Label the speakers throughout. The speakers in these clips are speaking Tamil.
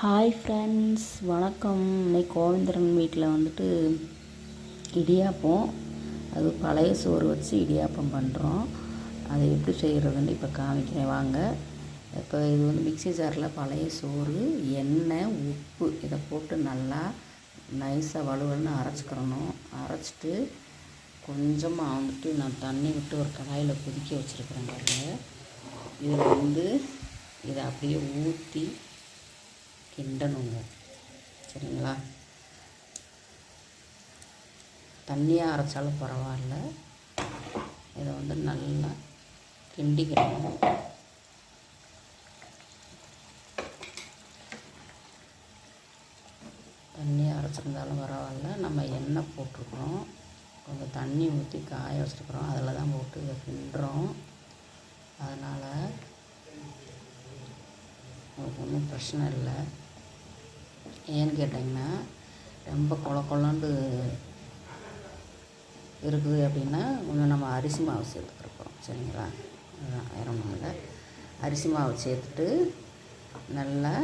Speaker 1: ஹாய் ஃப்ரெண்ட்ஸ், வணக்கம். இன்னைக்கு கோவிந்தரன் வீட்டில் வந்துட்டு இடியாப்பம், அது பழைய சோறு வச்சு இடியாப்பம் பண்ணுறோம். அதை எப்படி செய்கிறதுன்னு இப்போ காமிக்கிறேன் வாங்க. இப்போ இது வந்து மிக்ஸி ஜாரில் பழைய சோறு, எண்ணெய், உப்பு இதை போட்டு நல்லா நைஸாக வலுவலுன்னு அரைச்சிக்கிறணும். அரைச்சிட்டு கொஞ்சமாக வந்துட்டு நான் தண்ணி விட்டு ஒரு கடாயில் கொதிக்க வச்சுருக்கிறேன் பாருங்க. இதில் வந்து இதை அப்படியே ஊற்றி கிண்டணுங்க, சரிங்களா? தண்ணியாக அரைச்சாலும் பரவாயில்ல, இதை வந்து நல்லா கிண்டிக்கணும். தண்ணியாக அரைச்சிருந்தாலும் பரவாயில்ல, நம்ம எண்ணெய் போட்டிருக்கிறோம், கொஞ்சம் தண்ணி ஊற்றி காய வச்சுருக்குறோம், அதில் தான் போட்டு இதை கிண்டுறோம். அதனால் உங்களுக்கு ஒன்றும் பிரச்சனை இல்லை. ஏன்னு கேட்டிங்கன்னா, ரொம்ப கொலன்னு இருக்குது அப்படின்னா கொஞ்சம் நம்ம அரிசி மாவு சேர்த்துக்கிறோம், சரிங்களா? அதுதான், வேறு ஒன்றும் இல்லை. அரிசி மாவு சேர்த்துட்டு நல்லா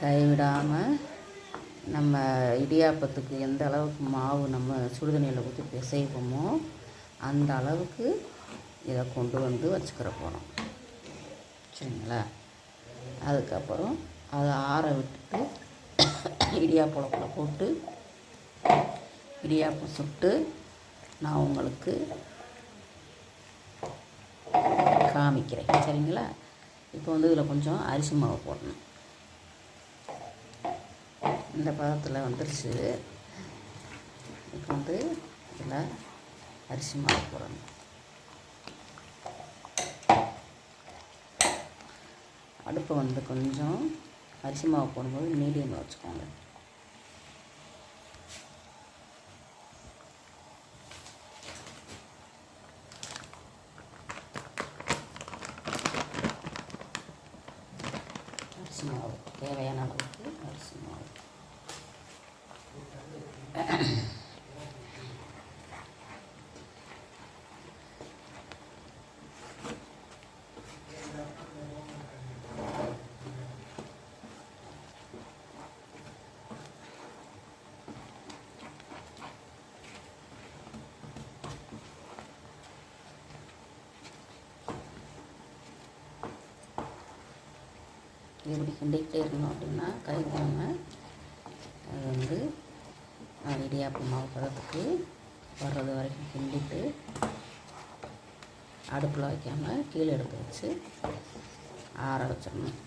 Speaker 1: கைவிடாமல் நம்ம இடியாப்பத்துக்கு எந்த அளவுக்கு மாவு நம்ம சுடுதண்ணியில் ஊற்றி பிசைவோமோ அந்த அளவுக்கு இதை கொண்டு வந்து வச்சுக்கிற போகிறோம், சரிங்களா? அதுக்கப்புறம் அதை ஆற விட்டுட்டு இடியாப்பத்தில் போட்டு இடியாப்பம் சுட்டு நான் உங்களுக்கு காமிக்கிறேன், சரிங்களா? இப்போ வந்து இதில் கொஞ்சம் அரிசி மாவு போடணும். இந்த பதத்தில் வந்துருச்சு. இப்போ வந்து இதில் அரிசி மாவு போடணும். அடுப்பை வந்து கொஞ்சம் அரிசி மாவு போடும்போது மீடியமில் வச்சுக்கோங்க. அரிசி மாவு தேவையான அளவுக்கு அரிசி மாவு. இப்படி கிண்டிக்கிட்டே இருந்தோம் அப்படின்னா கைவிடாமல் அது வந்து இடியாப்பம் மாவு பதத்துக்கு வர்றது வரைக்கும் கிண்டிட்டு அடுப்பில் வைக்காமல் கீழே எடுத்து வச்சு ஆற வச்சிடணும்.